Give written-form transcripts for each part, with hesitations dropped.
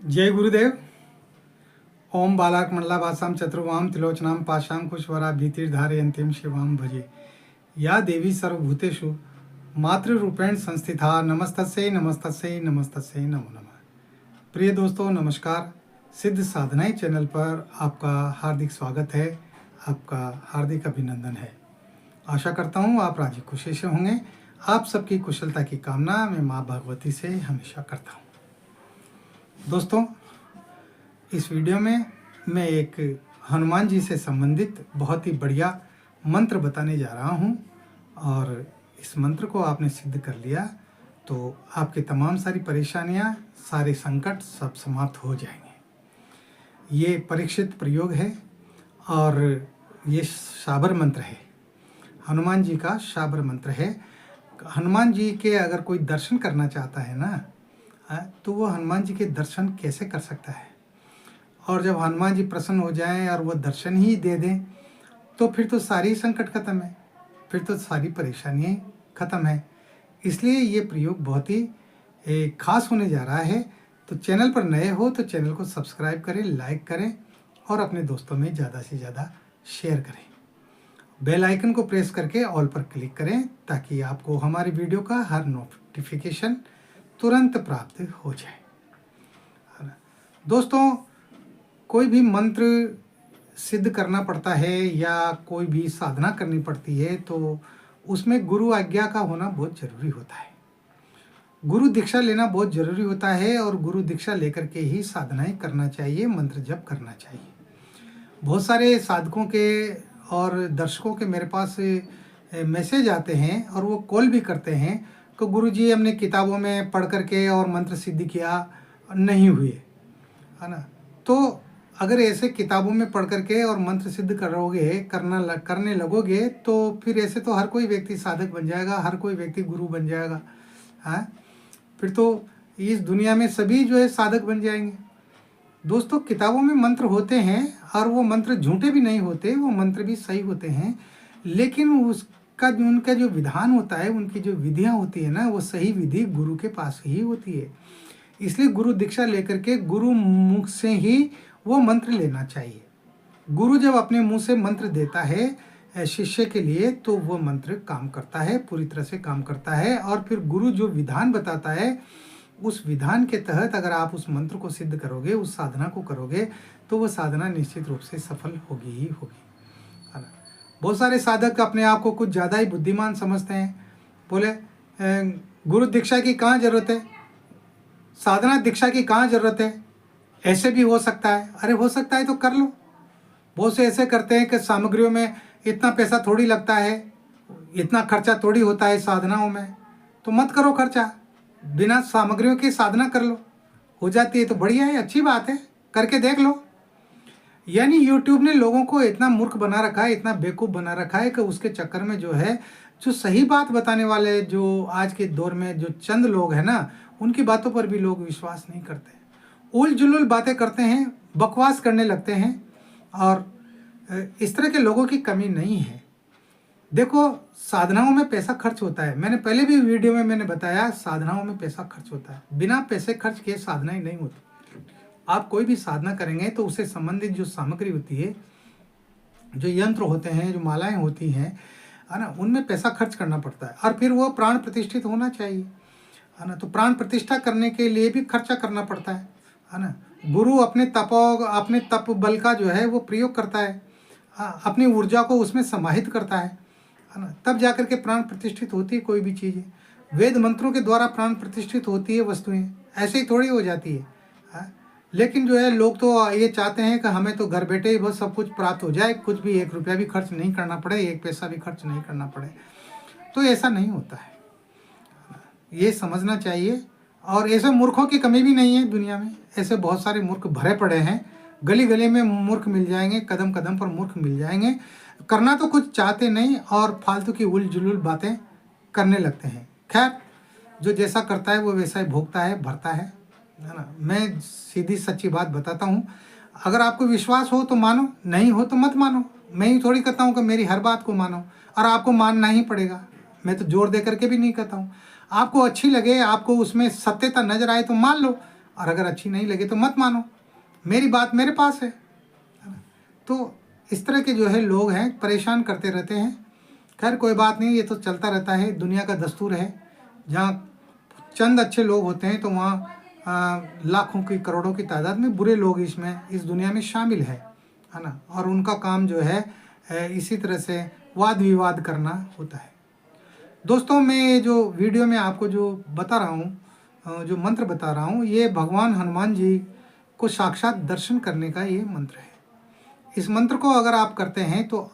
जय गुरुदेव। ओम बालाक मंडलाभासाम चतुर्वाम त्रिलोचनाम पाशां कुशवरा भीतिर्धारयन्तीं शिवाम भजे। या देवी सर्वभूतेषु मातृरूपेण संस्थिता नमस्तस्यै नमस्तस्यै नमस्तस्यै नमो नमः। प्रिय दोस्तों नमस्कार। सिद्ध साधनाएं चैनल पर आपका हार्दिक स्वागत है, आपका हार्दिक अभिनंदन है। आशा करता हूँ आप राजी खुशी से होंगे। आप सबकी कुशलता की कामना मैं माँ भगवती से हमेशा करता हूँ। दोस्तों, इस वीडियो में मैं एक हनुमान जी से संबंधित बहुत ही बढ़िया मंत्र बताने जा रहा हूँ और इस मंत्र को आपने सिद्ध कर लिया तो आपके तमाम सारी परेशानियाँ, सारे संकट सब समाप्त हो जाएंगे। ये परीक्षित प्रयोग है और ये शाबर मंत्र है, हनुमान जी का शाबर मंत्र है। हनुमान जी के अगर कोई दर्शन करना चाहता है ना, तो वो हनुमान जी के दर्शन कैसे कर सकता है। और जब हनुमान जी प्रसन्न हो जाएं और वो दर्शन ही दे दें तो फिर तो सारी संकट खत्म है, फिर तो सारी परेशानियाँ खत्म है। इसलिए ये प्रयोग बहुत ही खास होने जा रहा है। तो चैनल पर नए हो तो चैनल को सब्सक्राइब करें, लाइक करें और अपने दोस्तों में ज़्यादा से ज़्यादा शेयर करें। बेल आइकन को प्रेस करके ऑल पर क्लिक करें ताकि आपको हमारी वीडियो का हर नोटिफिकेशन तुरंत प्राप्त हो जाए। दोस्तों, कोई भी मंत्र सिद्ध करना पड़ता है या कोई भी साधना करनी पड़ती है तो उसमें गुरु आज्ञा का होना बहुत ज़रूरी होता है। गुरु दीक्षा लेना बहुत ज़रूरी होता है और गुरु दीक्षा लेकर के ही साधनाएं करना चाहिए, मंत्र जप करना चाहिए। बहुत सारे साधकों के और दर्शकों के मेरे पास मैसेज आते हैं और वो कॉल भी करते हैं कि गुरुजी हमने किताबों में पढ़ करके और मंत्र सिद्ध किया, नहीं हुए, है ना। तो अगर ऐसे किताबों में पढ़ करके और मंत्र सिद्ध करने लगोगे तो फिर ऐसे तो हर कोई व्यक्ति साधक बन जाएगा, हर कोई व्यक्ति गुरु बन जाएगा। हाँ, फिर तो इस दुनिया में सभी जो है साधक बन जाएंगे। दोस्तों, किताबों में मंत्र होते हैं और वो मंत्र झूठे भी नहीं होते, वो मंत्र भी सही होते हैं, लेकिन उनका जो विधान होता है, उनकी जो विधियाँ होती है ना, वो सही विधि गुरु के पास ही होती है। इसलिए गुरु दीक्षा लेकर के गुरु मुख से ही वो मंत्र लेना चाहिए। गुरु जब अपने मुंह से मंत्र देता है शिष्य के लिए तो वो मंत्र काम करता है, पूरी तरह से काम करता है। और फिर गुरु जो विधान बताता है उस विधान के तहत अगर आप उस मंत्र को सिद्ध करोगे, उस साधना को करोगे तो वो साधना निश्चित रूप से सफल होगी ही होगी, है ना। बहुत सारे साधक अपने आप को कुछ ज़्यादा ही बुद्धिमान समझते हैं, बोले गुरु दीक्षा की कहाँ ज़रूरत है, साधना दीक्षा की कहाँ ज़रूरत है, ऐसे भी हो सकता है। अरे हो सकता है तो कर लो। बहुत से ऐसे करते हैं कि सामग्रियों में इतना पैसा थोड़ी लगता है, इतना खर्चा थोड़ी होता है साधनाओं में, तो मत करो खर्चा, बिना सामग्रियों की साधना कर लो, हो जाती है तो बढ़िया है, अच्छी बात है, करके देख लो। यानी यूट्यूब ने लोगों को इतना मूर्ख बना रखा है, इतना बेवकूफ़ बना रखा है कि उसके चक्कर में जो है, जो सही बात बताने वाले जो आज के दौर में जो चंद लोग हैं ना, उनकी बातों पर भी लोग विश्वास नहीं करते, उल जुलूल बातें करते हैं, बकवास करने लगते हैं। और इस तरह के लोगों की कमी नहीं है। देखो, साधनाओं में पैसा खर्च होता है, मैंने पहले भी वीडियो में मैंने बताया, साधनाओं में पैसा खर्च होता है, बिना पैसे खर्च किए साधनाएं नहीं होती। आप कोई भी साधना करेंगे तो उससे संबंधित जो सामग्री होती है, जो यंत्र होते हैं, जो मालाएं होती हैं, है ना, उनमें पैसा खर्च करना पड़ता है और फिर वो प्राण प्रतिष्ठित होना चाहिए, है ना। तो प्राण प्रतिष्ठा करने के लिए भी खर्चा करना पड़ता है ना। गुरु अपने तप बल का जो है वो प्रयोग करता है, अपनी ऊर्जा को उसमें समाहित करता है ना, तब जाकर के प्राण प्रतिष्ठित होती है कोई भी चीज़। वेद मंत्रों के द्वारा प्राण प्रतिष्ठित होती है वस्तुएं, ऐसे ही थोड़ी हो जाती है। लेकिन जो है लोग तो ये चाहते हैं कि हमें तो घर बैठे ही बस सब कुछ प्राप्त हो जाए, कुछ भी एक रुपया भी खर्च नहीं करना पड़े, एक पैसा भी खर्च नहीं करना पड़े। तो ऐसा नहीं होता है, ये समझना चाहिए। और ऐसे मूर्खों की कमी भी नहीं है दुनिया में, ऐसे बहुत सारे मूर्ख भरे पड़े हैं, गली गली में मूर्ख मिल जाएंगे, कदम कदम पर मूर्ख मिल जाएंगे। करना तो कुछ चाहते नहीं और फालतू की उल जुलूल बातें करने लगते हैं। खैर, जो जैसा करता है वो वैसा ही भोगता है, भरता है ना। मैं सीधी सच्ची बात बताता हूँ, अगर आपको विश्वास हो तो मानो, नहीं हो तो मत मानो। मैं ही थोड़ी कहता हूँ कि मेरी हर बात को मानो और आपको मानना ही पड़ेगा, मैं तो जोर दे करके भी नहीं कहता हूँ। आपको अच्छी लगे, आपको उसमें सत्यता नजर आए तो मान लो, और अगर अच्छी नहीं लगे तो मत मानो, मेरी बात मेरे पास है ना। तो इस तरह के जो है लोग हैं, परेशान करते रहते हैं। खैर कोई बात नहीं, ये तो चलता रहता है, दुनिया का दस्तूर है। जहाँ चंद अच्छे लोग होते हैं तो वहाँ लाखों की करोड़ों की तादाद में बुरे लोग इस दुनिया में शामिल है ना। और उनका काम जो है इसी तरह से वाद विवाद करना होता है। दोस्तों, मैं जो वीडियो में आपको जो बता रहा हूँ, जो मंत्र बता रहा हूँ, ये भगवान हनुमान जी को साक्षात दर्शन करने का ये मंत्र है। इस मंत्र को अगर आप करते हैं तो,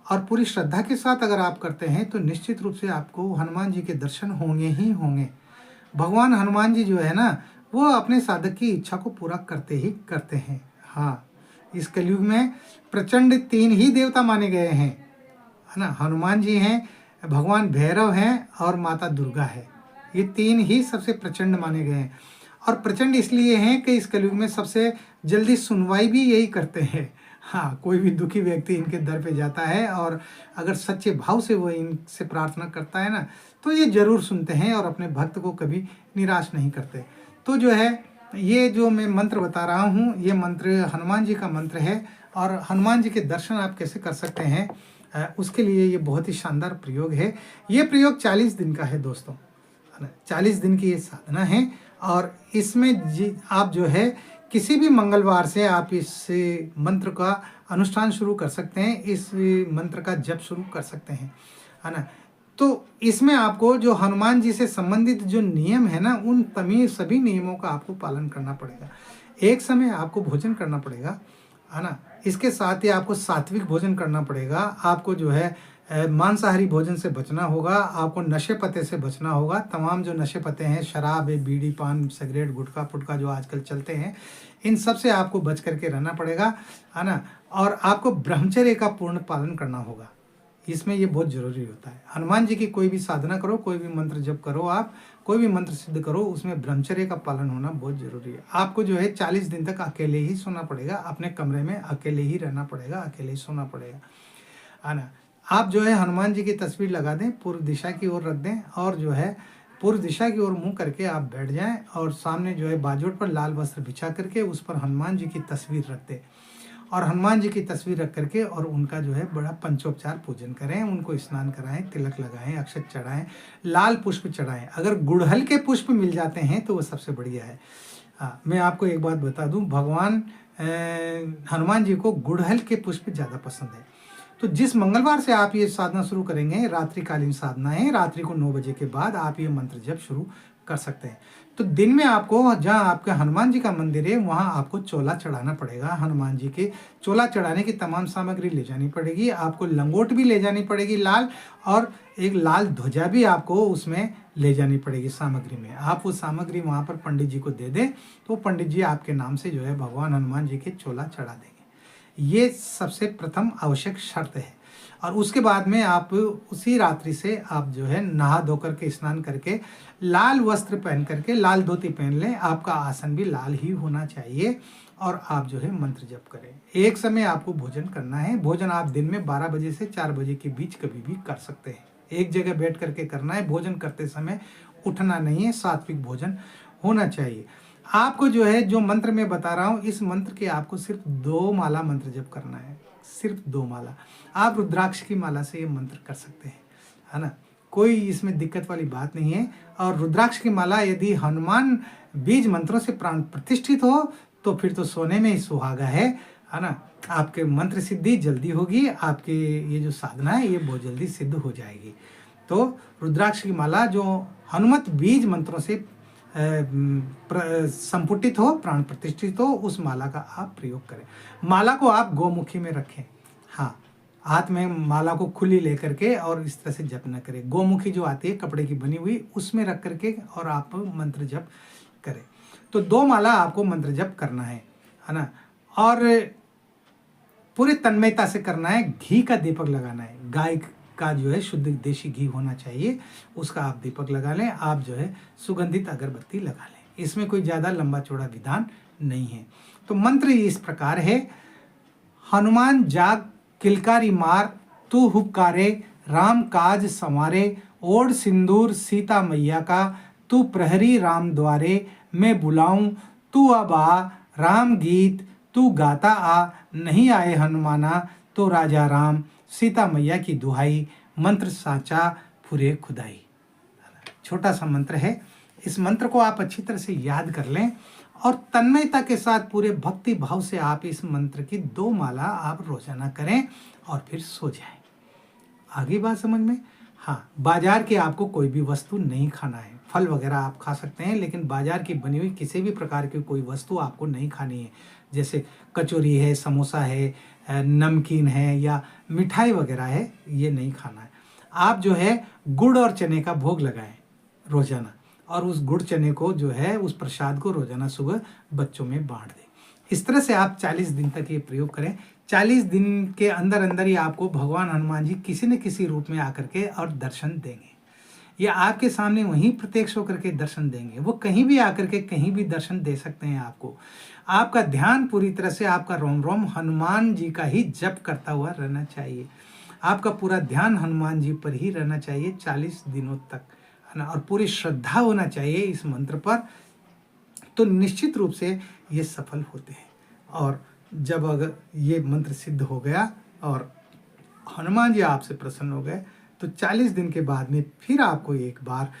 और पूरी श्रद्धा के साथ अगर आप करते हैं तो निश्चित रूप से आपको हनुमान जी के दर्शन होंगे ही होंगे। भगवान हनुमान जी जो है ना, वो अपने साधक की इच्छा को पूरा करते ही करते हैं। हाँ, इस कलयुग में प्रचंड 3 ही देवता माने गए हैं, है ना। हनुमान जी हैं, भगवान भैरव हैं और माता दुर्गा है। ये 3 ही सबसे प्रचंड माने गए हैं। और प्रचंड इसलिए हैं कि इस कलयुग में सबसे जल्दी सुनवाई भी यही करते हैं। हाँ, कोई भी दुखी व्यक्ति इनके दर पे जाता है और अगर सच्चे भाव से वो इनसे प्रार्थना करता है ना, तो ये जरूर सुनते हैं और अपने भक्त को कभी निराश नहीं करते। तो जो है, ये जो मैं मंत्र बता रहा हूँ, ये मंत्र हनुमान जी का मंत्र है। और हनुमान जी के दर्शन आप कैसे कर सकते हैं, उसके लिए ये बहुत ही शानदार प्रयोग है। ये प्रयोग 40 दिन का है दोस्तों, है ना। 40 दिन की ये साधना है। और इसमें आप जो है किसी भी मंगलवार से आप इस मंत्र का अनुष्ठान शुरू कर सकते हैं, इस मंत्र का जप शुरू कर सकते हैं, है ना। तो इसमें आपको जो हनुमान जी से संबंधित जो नियम है ना, उन सभी नियमों का आपको पालन करना पड़ेगा। एक समय आपको भोजन करना पड़ेगा, है ना। इसके साथ ही आपको सात्विक भोजन करना पड़ेगा। आपको जो है मांसाहारी भोजन से बचना होगा। आपको नशे पते से बचना होगा। तमाम जो नशे पते हैं, शराब, बीड़ी, पान, सिगरेट, गुटखा फुटका जो आजकल चलते हैं, इन सब से आपको बच करके रहना पड़ेगा, है ना। और आपको ब्रह्मचर्य का पूर्ण पालन करना होगा। इसमें ये बहुत जरूरी होता है। हनुमान जी की कोई भी साधना करो, कोई भी मंत्र जप करो, आप कोई भी मंत्र सिद्ध करो, उसमें ब्रह्मचर्य का पालन होना बहुत जरूरी है। आपको जो है 40 दिन तक अकेले ही सोना पड़ेगा, अपने कमरे में अकेले ही रहना पड़ेगा, अकेले ही सोना पड़ेगा, है ना। आप जो है हनुमान जी की तस्वीर लगा दें, पूर्व दिशा की ओर रख दें और जो है पूर्व दिशा की ओर मुंह करके आप बैठ जाएं और सामने जो है बाजूट पर लाल वस्त्र बिछा करके उस पर हनुमान जी की तस्वीर रख दें। और हनुमान जी की तस्वीर रख करके और उनका जो है बड़ा पंचोपचार पूजन करें, उनको स्नान कराएं, तिलक लगाएं, अक्षत चढ़ाएं, लाल पुष्प चढ़ाएं। अगर गुड़हल के पुष्प मिल जाते हैं तो वो सबसे बढ़िया है। हाँ, मैं आपको एक बात बता दूं, भगवान हनुमान जी को गुड़हल के पुष्प ज़्यादा पसंद है। तो जिस मंगलवार से आप ये साधना शुरू करेंगे, रात्रिकालीन साधना है, रात्रि को 9 बजे के बाद आप ये मंत्र जप शुरू कर सकते हैं। तो दिन में आपको, जहाँ आपके हनुमान जी का मंदिर है, वहाँ आपको चोला चढ़ाना पड़ेगा। हनुमान जी के चोला चढ़ाने की तमाम सामग्री ले जानी पड़ेगी। आपको लंगोट भी ले जानी पड़ेगी लाल, और एक लाल ध्वजा भी आपको उसमें ले जानी पड़ेगी सामग्री में। आप वो सामग्री वहाँ पर पंडित जी को दे दें तो पंडित जी आपके नाम से जो है भगवान हनुमान जी के चोला चढ़ा देंगे। ये सबसे प्रथम आवश्यक शर्त है। और उसके बाद में आप उसी रात्रि से आप जो है नहा धो करके, स्नान करके, लाल वस्त्र पहन करके, लाल धोती पहन लें। आपका आसन भी लाल ही होना चाहिए और आप जो है मंत्र जप करें। एक समय आपको भोजन करना है। भोजन आप दिन में 12 बजे से 4 बजे के बीच कभी भी कर सकते हैं। एक जगह बैठ करके करना है। भोजन करते समय उठना नहीं है, सात्विक भोजन होना चाहिए। आपको जो है, जो मंत्र मैं बता रहा हूँ, इस मंत्र के आपको सिर्फ 2 माला मंत्र जप करना है, सिर्फ 2 माला। आप रुद्राक्ष की माला से ये मंत्र कर सकते हैं, है ना। कोई इसमें दिक्कत वाली बात नहीं है। और रुद्राक्ष की माला यदि हनुमान बीज मंत्रों से प्राण प्रतिष्ठित हो तो फिर तो सोने में ही सुहागा है ना। आपके मंत्र सिद्धि जल्दी होगी। आपके ये जो साधना है ये बहुत जल्दी सिद्ध हो जाएगी। तो रुद्राक्ष की माला जो हनुमत बीज मंत्रों से संपुटित हो, प्राण प्रतिष्ठित हो, उस माला का आप प्रयोग करें। माला को आप गोमुखी में रखें। हाँ, हाथ में माला को खुली लेकर के और इस तरह से जप न करें। गोमुखी जो आती है कपड़े की बनी हुई, उसमें रख करके और आप मंत्र जप करें। तो 2 माला आपको मंत्र जप करना है ना। और पूरे तन्मयता से करना है। घी का दीपक लगाना है। गाय का जो है शुद्ध देशी घी होना चाहिए, उसका आप दीपक लगा लें। आप जो है सुगंधित अगरबत्ती लगा लें। इसमें कोई ज़्यादा लंबा चौड़ा विधान नहीं है। तो मंत्र इस प्रकार है। हनुमान जाग किलकारी मार, तू हुक्कारे, राम काज संवारे, ओढ़ सिंदूर सीता मैया का, तू प्रहरी राम द्वारे, मैं बुलाऊं तू अब आ राम गीत तू गाता आ, नहीं आए हनुमाना तो राजा राम, सीता मैया की दुहाई, मंत्र साचा फुरे खुदाई। छोटा सा मंत्र है, इस मंत्र को आप अच्छी तरह से याद कर लें और तन्मयता के साथ पूरे भक्ति भाव से आप इस मंत्र की 2 माला आप रोजाना करें और फिर सो जाएं। आगे बात समझ में? हाँ, बाजार की आपको कोई भी वस्तु नहीं खाना है। फल वगैरह आप खा सकते हैं, लेकिन बाजार की बनी हुई किसी भी प्रकार की कोई वस्तु आपको नहीं खानी है। जैसे कचौरी है, समोसा है, नमकीन है या मिठाई वगैरह है, ये नहीं खाना है। आप जो है गुड़ और चने का भोग लगाएं रोजाना, और उस गुड़ चने को जो है उस प्रसाद को रोजाना सुबह बच्चों में बांट दें। इस तरह से आप 40 दिन तक ये प्रयोग करें। 40 दिन के अंदर अंदर ही आपको भगवान हनुमान जी किसी न किसी रूप में आकर के और दर्शन देंगे। ये आपके सामने वहीं प्रत्यक्ष होकर के दर्शन देंगे। वो कहीं भी आकर के कहीं भी दर्शन दे सकते हैं आपको। आपका ध्यान पूरी तरह से आपका रोम रोम हनुमान जी का ही जप करता हुआ रहना चाहिए। आपका पूरा ध्यान हनुमान जी पर ही रहना चाहिए 40 दिनों तक, है ना। और पूरी श्रद्धा होना चाहिए इस मंत्र पर, तो निश्चित रूप से ये सफल होते हैं। और जब अगर ये मंत्र सिद्ध हो गया और हनुमान जी आपसे प्रसन्न हो गए, तो 40 दिन के बाद में फिर आपको एक बार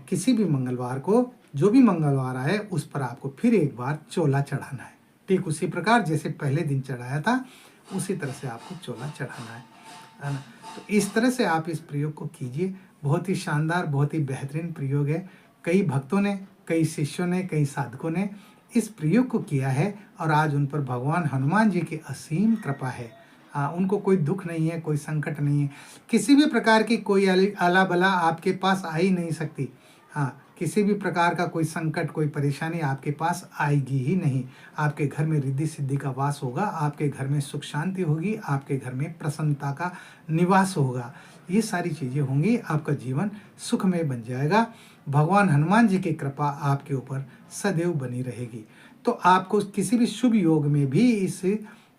किसी भी मंगलवार को, जो भी मंगलवार आए उस पर आपको फिर एक बार चोला चढ़ाना है। ठीक उसी प्रकार जैसे पहले दिन चढ़ाया था, उसी तरह से आपको चोला चढ़ाना है ना। तो इस तरह से आप इस प्रयोग को कीजिए। बहुत ही शानदार, बहुत ही बेहतरीन प्रयोग है। कई भक्तों ने, कई शिष्यों ने, कई साधकों ने इस प्रयोग को किया है और आज उन पर भगवान हनुमान जी की असीम कृपा है। उनको कोई दुख नहीं है, कोई संकट नहीं है, किसी भी प्रकार की कोई आला बला आपके पास आ ही नहीं सकती। हाँ, किसी भी प्रकार का कोई संकट, कोई परेशानी आपके पास आएगी ही नहीं। आपके घर में रिद्धि सिद्धि का वास होगा, आपके घर में सुख शांति होगी, आपके घर में प्रसन्नता का निवास होगा। ये सारी चीज़ें होंगी, आपका जीवन सुखमय बन जाएगा। भगवान हनुमान जी की कृपा आपके ऊपर सदैव बनी रहेगी। तो आपको किसी भी शुभ योग में भी इस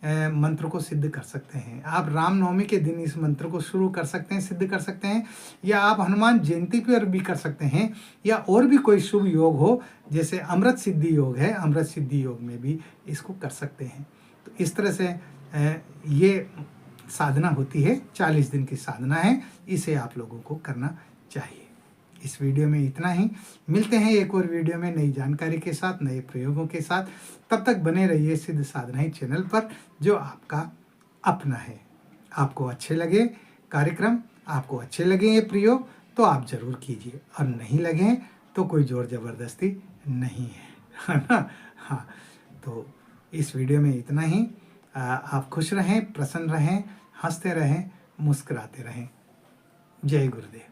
मंत्र को सिद्ध कर सकते हैं। आप रामनवमी के दिन इस मंत्र को शुरू कर सकते हैं, सिद्ध कर सकते हैं, या आप हनुमान जयंती पर भी कर सकते हैं, या और भी कोई शुभ योग हो, जैसे अमृत सिद्धि योग है, अमृत सिद्धि योग में भी इसको कर सकते हैं। तो इस तरह से ये साधना होती है, 40 दिन की साधना है, इसे आप लोगों को करना चाहिए। इस वीडियो में इतना ही। मिलते हैं एक और वीडियो में नई जानकारी के साथ, नए प्रयोगों के साथ। तब तक बने रहिए सिद्ध साधनाएं चैनल पर, जो आपका अपना है। आपको अच्छे लगे कार्यक्रम, आपको अच्छे लगे ये प्रयोग, तो आप जरूर कीजिए, और नहीं लगे तो कोई जोर जबरदस्ती नहीं है ना। हाँ, तो इस वीडियो में इतना ही। आप खुश रहें, प्रसन्न रहें, हंसते रहें, मुस्कुराते रहें। जय गुरुदेव।